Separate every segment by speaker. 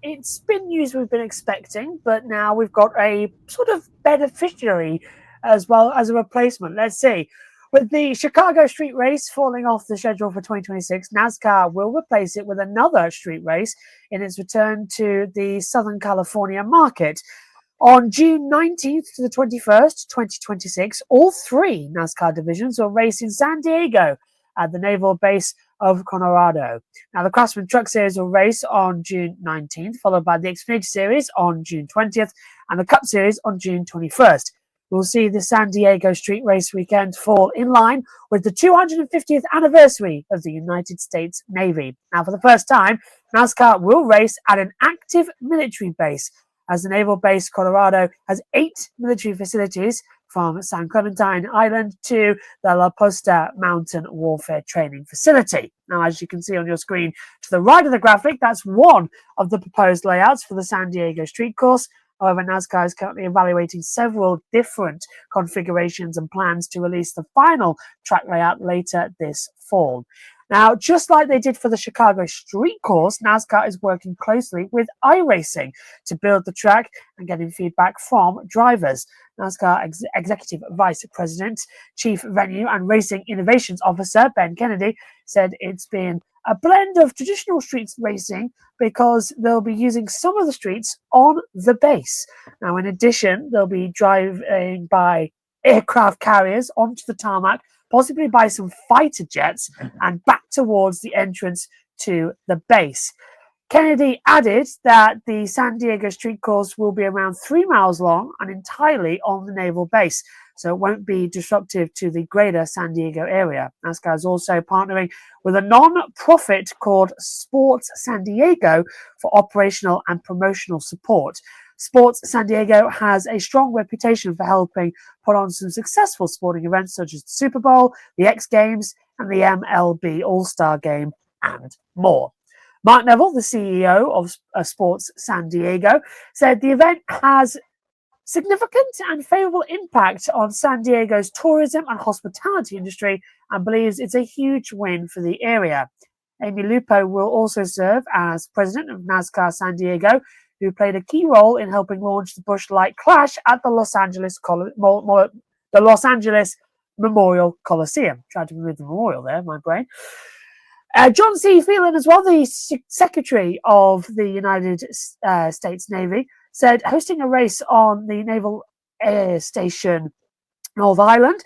Speaker 1: it's been news we've been expecting, but now we've got a sort of beneficiary as well as a replacement. Let's see. With the Chicago street race falling off the schedule for 2026, NASCAR will replace it with another street race in its return to the Southern California market. On June 19th to the 21st, 2026, all three NASCAR divisions will race in San Diego at the Naval Base of Coronado. Now, the Craftsman Truck Series will race on June 19th, followed by the Xfinity Series on June 20th, and the Cup Series on June 21st. We'll see the San Diego Street Race weekend fall in line with the 250th anniversary of the United States Navy. Now, for the first time, NASCAR will race at an active military base, as the Naval Base Coronado has 8 military facilities, from San Clementine Island to the La Posta Mountain Warfare Training Facility. Now, as you can see on your screen to the right of the graphic, that's one of the proposed layouts for the San Diego Street Course. However, NASCAR is currently evaluating several different configurations and plans to release the final track layout later this fall. Now, just like they did for the Chicago Street Course, NASCAR is working closely with iRacing to build the track and getting feedback from drivers. NASCAR Executive Vice President, Chief Venue and Racing Innovations Officer Ben Kennedy said it's been a blend of traditional street racing because they'll be using some of the streets on the base. Now, in addition, they'll be driving by aircraft carriers onto the tarmac, possibly by some fighter jets, and back towards the entrance to the base. Kennedy added that the San Diego Street Course will be around 3 miles long and entirely on the naval base, so it won't be disruptive to the greater San Diego area. NASCAR is also partnering with a non-profit called Sports San Diego for operational and promotional support. Sports San Diego has a strong reputation for helping put on some successful sporting events such as the Super Bowl, the X Games, and the MLB All-Star Game, and more. Mark Neville, the CEO of Sports San Diego, said the event has significant and favorable impact on San Diego's tourism and hospitality industry and believes it's a huge win for the area. Amy Lupo will also serve as president of NASCAR San Diego, who played a key role in helping launch the Busch Light Clash at the Los Angeles Memorial Coliseum. Tried to remove the memorial there, my brain. John C. Phelan, as well, the Secretary of the United States Navy, said hosting a race on the Naval Air Station North Island,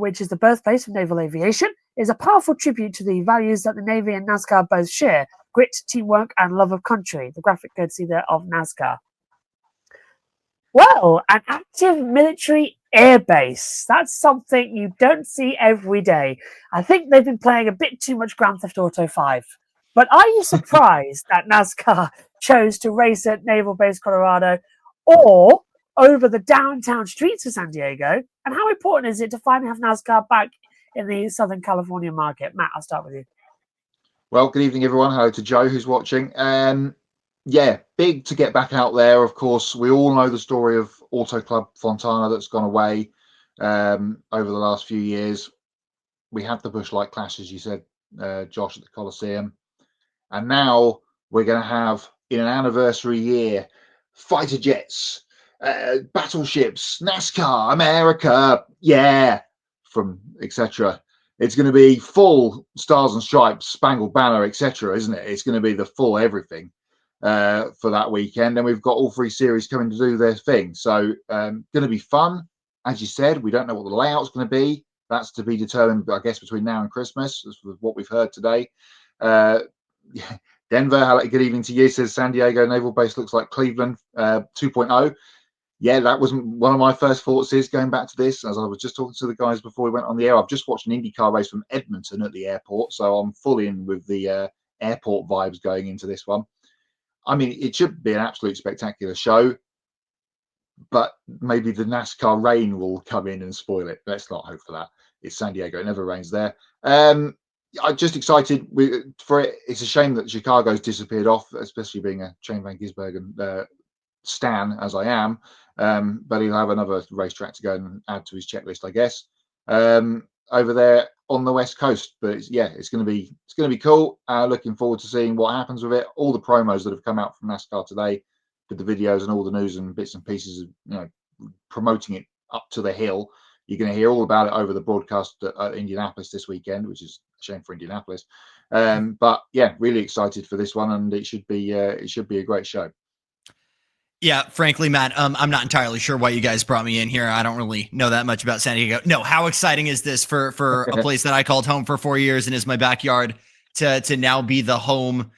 Speaker 1: which is the birthplace of naval aviation, is a powerful tribute to the values that the Navy and NASCAR both share: grit, teamwork, and love of country. The graphic courtesy there of NASCAR. Well, an active military airbase. That's something you don't see every day. I think they've been playing a bit too much Grand Theft Auto 5. But are you surprised that NASCAR chose to race at Naval Base Coronado or over the downtown streets of San Diego? And how important is it to finally have NASCAR back in the Southern California market? Matt, I'll start with you.
Speaker 2: Well, good evening, everyone. Hello to Joe, who's watching. Yeah, big to get back out there. Of course, we all know the story of Auto Club Fontana that's gone away over the last few years. We had the Busch Light Clash, as you said, Josh, at the Coliseum. And now we're going to have, in an anniversary year, fighter jets, battleships, NASCAR, America, yeah, from etc. It's going to be full Stars and Stripes, Spangled Banner, etc., isn't it? It's going to be the full everything for that weekend. And we've got all three series coming to do their thing. So going to be fun. As you said, we don't know what the layout's going to be. That's to be determined, I guess, between now and Christmas, as with what we've heard today. Denver, good evening to you, says San Diego Naval Base looks like Cleveland 2.0. Yeah, that wasn't one of my first thoughts is going back to this. As I was just talking to the guys before we went on the air, I've just watched an IndyCar race from Edmonton at the airport, so I'm fully in with the airport vibes going into this one. I mean, it should be an absolute spectacular show, but maybe the NASCAR rain will come in and spoil it. Let's not hope for that. It's San Diego. It never rains there. I'm just excited for it. It's a shame that Chicago's disappeared off, especially being a Shane Van Gisbergen stan, as I am. But he'll have another racetrack to go and add to his checklist, I guess. Over there, on the West Coast. But it's going to be cool. Looking forward to seeing what happens with it. All the promos that have come out from NASCAR today, with the videos and all the news and bits and pieces, promoting it up to the hill. You're going to hear all about it over the broadcast at Indianapolis this weekend, which is a shame for Indianapolis. But yeah, really excited for this one, and it should be a great show.
Speaker 3: Yeah, frankly, Matt, I'm not entirely sure why you guys brought me in here. I don't really know that much about San Diego. No, how exciting is this for a place that I called home for 4 years and is my backyard to now be the home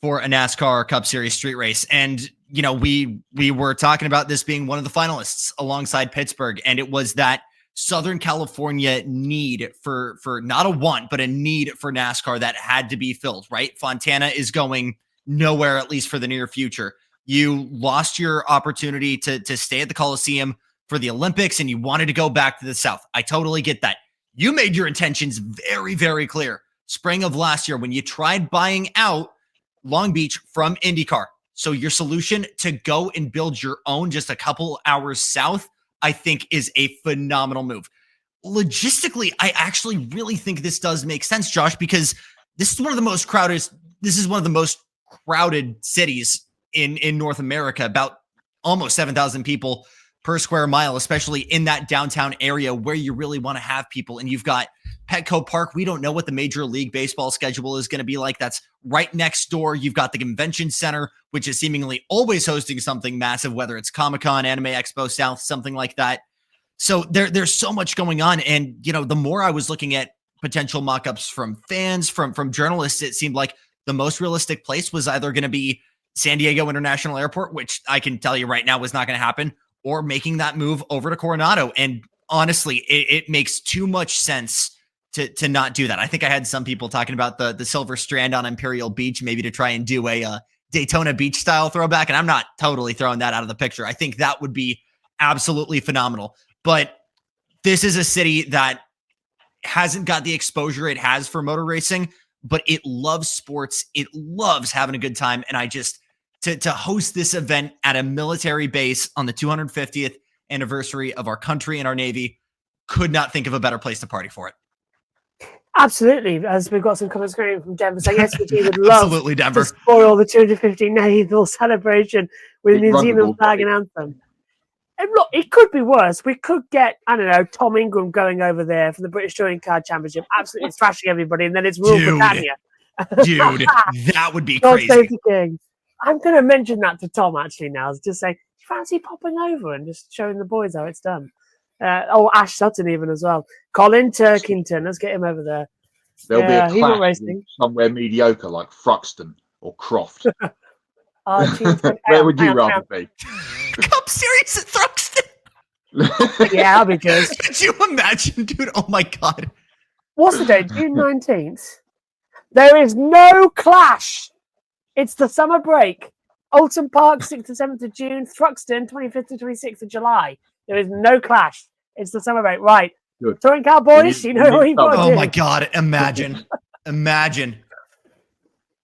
Speaker 3: for a NASCAR Cup Series street race? And we were talking about this being one of the finalists alongside Pittsburgh, and it was that Southern California need for not a want, but a need for NASCAR that had to be filled, right? Fontana is going nowhere, at least for the near future. You lost your opportunity to stay at the Coliseum for the Olympics, and you wanted to go back to the South. I totally get that. You made your intentions very, very clear. Spring of last year, when you tried buying out Long Beach from IndyCar. So your solution to go and build your own just a couple hours south, I think, is a phenomenal move. Logistically, I actually really think this does make sense, Josh, because this is one of the most crowded cities in North America, about almost 7,000 people per square mile, especially in that downtown area where you really want to have people. And you've got Petco Park. We don't know what the Major League Baseball schedule is going to be like. That's right next door. You've got the Convention Center, which is seemingly always hosting something massive, whether it's Comic-Con, Anime Expo South, something like that. So there's so much going on. And, the more I was looking at potential mock-ups from fans, from journalists, it seemed like the most realistic place was either going to be San Diego International Airport, which I can tell you right now was not going to happen, or making that move over to Coronado. And honestly, it makes too much sense to not do that. I think I had some people talking about the Silver Strand on Imperial Beach, maybe to try and do a Daytona Beach style throwback. And I'm not totally throwing that out of the picture. I think that would be absolutely phenomenal. But this is a city that hasn't got the exposure it has for motor racing, but it loves sports. It loves having a good time. And I just, to host this event at a military base on the 250th anniversary of our country and our Navy, could not think of a better place to party for it.
Speaker 1: Absolutely. As we've got some comments coming from Denver saying, yes, we would love
Speaker 3: Absolutely, Denver.
Speaker 1: to spoil the 250 naval celebration with a New Zealand flag and anthem. And look, it could be worse. We could get, I don't know, Tom Ingram going over there for the British Touring Car Championship, absolutely thrashing everybody, and then it's Rule Britannia.
Speaker 3: Dude, that would be crazy.
Speaker 1: I'm going to mention that to Tom actually now. Just saying, fancy popping over and just showing the boys how it's done. Ash Sutton even as well. Colin Turkington, let's get him over there.
Speaker 2: There'll be a clash somewhere mediocre like Thruxton or Croft. Where would you rather be?
Speaker 3: Cup Series at Thruxton.
Speaker 1: Yeah, that'll be good.
Speaker 3: Could you imagine, dude? Oh my God.
Speaker 1: What's the date? June 19th. There is no clash. It's the summer break. Alton Park, 6th to 7th of June. Thruxton, 25th to 26th of July. There is no clash. It's the summer break. Right.
Speaker 2: Good.
Speaker 1: Touring Car boys, you know what you've got to do.
Speaker 3: Oh my God. Imagine.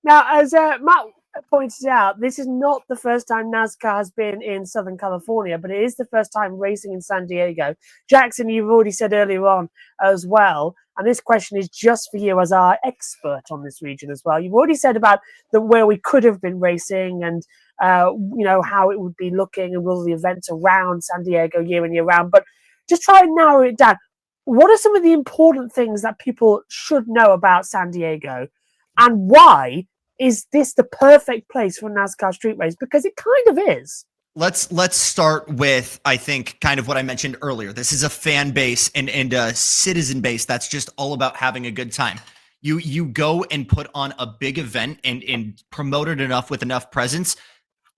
Speaker 1: Now, as Matt pointed out, this is not the first time NASCAR has been in Southern California, but it is the first time racing in San Diego. Jackson, you've already said earlier on as well, and this question is just for you as our expert on this region as well. You've already said about where we could have been racing and how it would be looking and all the events around San Diego year in, year round, but just try and narrow it down. What are some of the important things that people should know about San Diego, and why is this the perfect place for a NASCAR street race? Because it kind of is.
Speaker 3: Let's start with, I think, kind of what I mentioned earlier. This is a fan base and a citizen base that's just all about having a good time. You go and put on a big event and promote it enough with enough presence,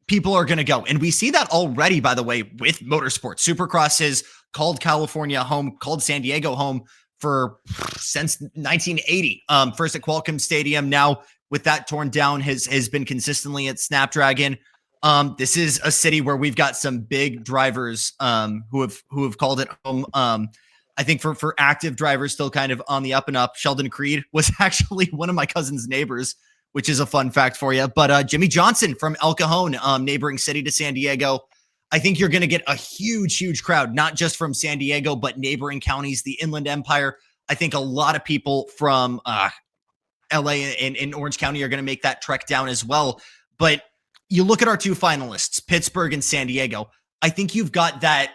Speaker 3: people are going to go. And we see that already, by the way, with motorsports. Supercross has called California home, called San Diego home since 1980. First at Qualcomm Stadium, now with that torn down, has been consistently at Snapdragon. This is a city where we've got some big drivers who have called it home. I think for active drivers still kind of on the up and up, Sheldon Creed was actually one of my cousin's neighbors, which is a fun fact for you. But Jimmy Johnson from El Cajon, neighboring city to San Diego. I think you're going to get a huge crowd, not just from San Diego, but neighboring counties, the Inland Empire. I think a lot of people from LA and in Orange County are going to make that trek down as well. But you look at our two finalists, Pittsburgh and San Diego. I think you've got that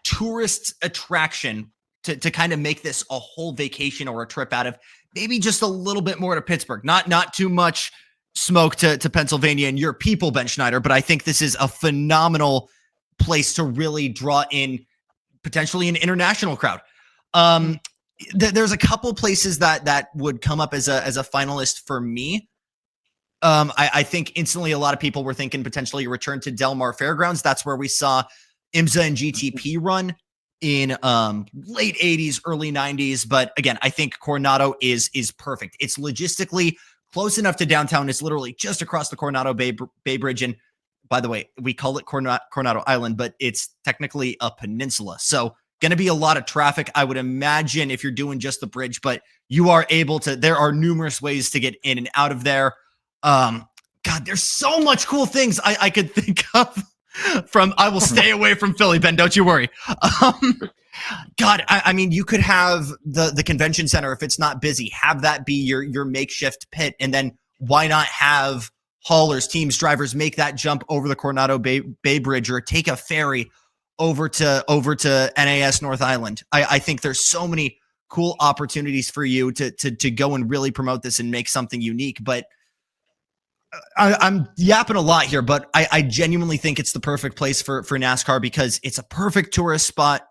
Speaker 3: tourist attraction to kind of make this a whole vacation or a trip out of. Maybe just a little bit more to Pittsburgh, not too much smoke to Pennsylvania and your people, Ben Schneider, but I think this is a phenomenal place to really draw in potentially an international crowd. There's a couple places that would come up as a finalist for me. I think instantly a lot of people were thinking potentially a return to Del Mar Fairgrounds. That's where we saw IMSA and GTP run in late 80s, early 90s. But again, I think Coronado is perfect. It's logistically close enough to downtown. It's literally just across the Coronado Bay Bridge. And by the way, we call it Coronado Island, but it's technically a peninsula. So going to be a lot of traffic, I would imagine, if you're doing just the bridge, but you are able to, there are numerous ways to get in and out of there. God, there's so much cool things I could think of from, I will stay away from Philly, Ben, don't you worry. God, I mean, you could have the convention center, if it's not busy, have that be your makeshift pit. And then why not have haulers, teams, drivers make that jump over the Coronado Bay Bridge or take a ferry over to NAS North Island. I think there's so many cool opportunities for you to go and really promote this and make something unique. But I'm yapping a lot here, but I genuinely think it's the perfect place for NASCAR because it's a perfect tourist spot.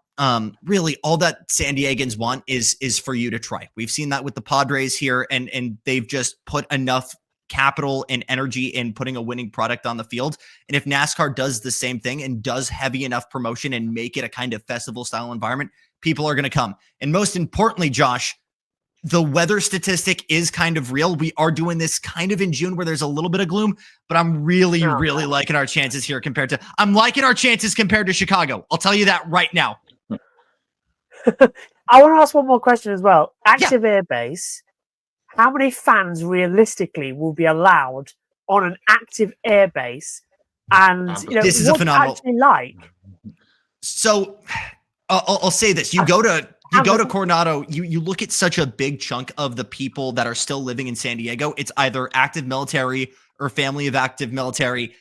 Speaker 3: Really all that San Diegans want is for you to try. We've seen that with the Padres here and they've just put enough capital and energy in putting a winning product on the field. And if NASCAR does the same thing and does heavy enough promotion and make it a kind of festival style environment, people are going to come. And most importantly, Josh, the weather statistic is kind of real. We are doing this kind of in June where there's a little bit of gloom, but I'm really liking our chances here compared to Chicago. I'll tell you that right now.
Speaker 1: I want to ask one more question as well. Active Air Base, how many fans realistically will be allowed on an active air base? And
Speaker 3: this is a phenomenal.
Speaker 1: Actually like?
Speaker 3: So I'll say this: you go to Coronado, you look at such a big chunk of the people that are still living in San Diego. It's either active military or family of active military.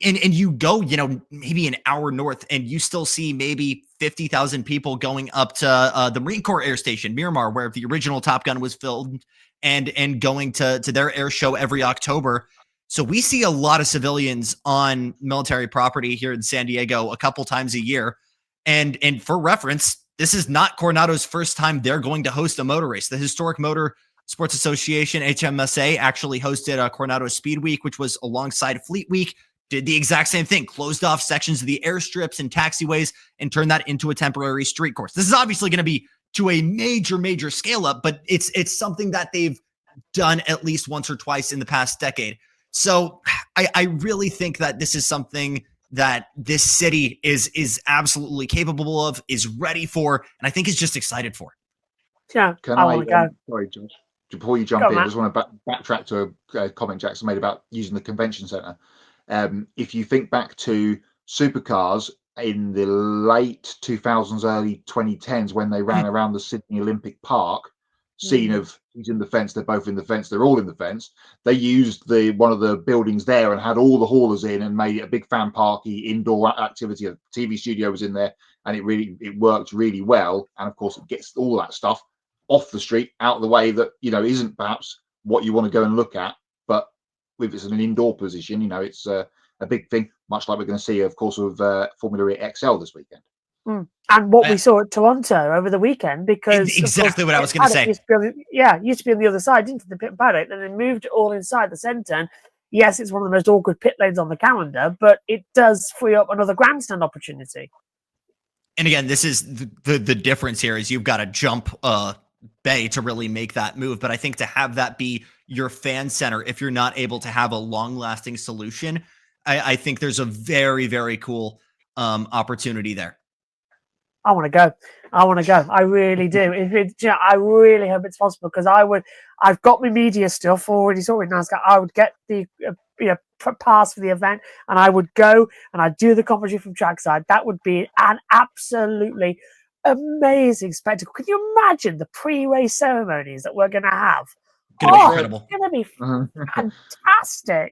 Speaker 3: And you go, maybe an hour north and you still see maybe 50,000 people going up to the Marine Corps Air Station, Miramar, where the original Top Gun was filmed and going to their air show every October. So we see a lot of civilians on military property here in San Diego a couple times a year. And for reference, this is not Coronado's first time they're going to host a motor race. The Historic Motor Sports Association, HMSA, actually hosted a Coronado Speed Week, which was alongside Fleet Week. Did the exact same thing, closed off sections of the airstrips and taxiways and turned that into a temporary street course. This is obviously going to be to a major scale up, but it's something that they've done at least once or twice in the past decade. So I really think that this is something that this city is absolutely capable of, is ready for, and I think is just excited for.
Speaker 1: Yeah,
Speaker 2: sorry, Josh. Before you jump in, I just want to backtrack to a comment Jackson made about using the convention center. If you think back to supercars in the late 2000s, early 2010s, when they ran around the Sydney Olympic Park, scene of he's in the fence, they're both in the fence, they're all in the fence. They used one of the buildings there and had all the haulers in and made it a big fan parky indoor activity. A TV studio was in there and it worked really well. And of course, it gets all that stuff off the street, out of the way that, isn't perhaps what you want to go and look at. But if it's in an indoor position, it's a big thing, much like we're going to see, of course, with Formula E XL this weekend.
Speaker 1: And what we saw at Toronto over the weekend, because
Speaker 3: exactly what I was going to say.
Speaker 1: Used to be on the other side, didn't it, the pit paddock, and they moved it all inside the centre. And yes, it's one of the most awkward pit lanes on the calendar, but it does free up another grandstand opportunity.
Speaker 3: And again, this is the difference here is you've got to jump bay to really make that move. But I think to have that be your fan center, if you're not able to have a long-lasting solution, I think there's a very, very cool opportunity there.
Speaker 1: I want to go. I really do. I really hope it's possible because I've got my media stuff already sorted. NASCAR. I would get the pass for the event, and I would go and I'd do the commentary from trackside. That would be an absolutely amazing spectacle. Can you imagine the pre-race ceremonies that we're going to have?
Speaker 3: Gonna be
Speaker 1: Oh,
Speaker 3: incredible.
Speaker 1: it's going to be fantastic.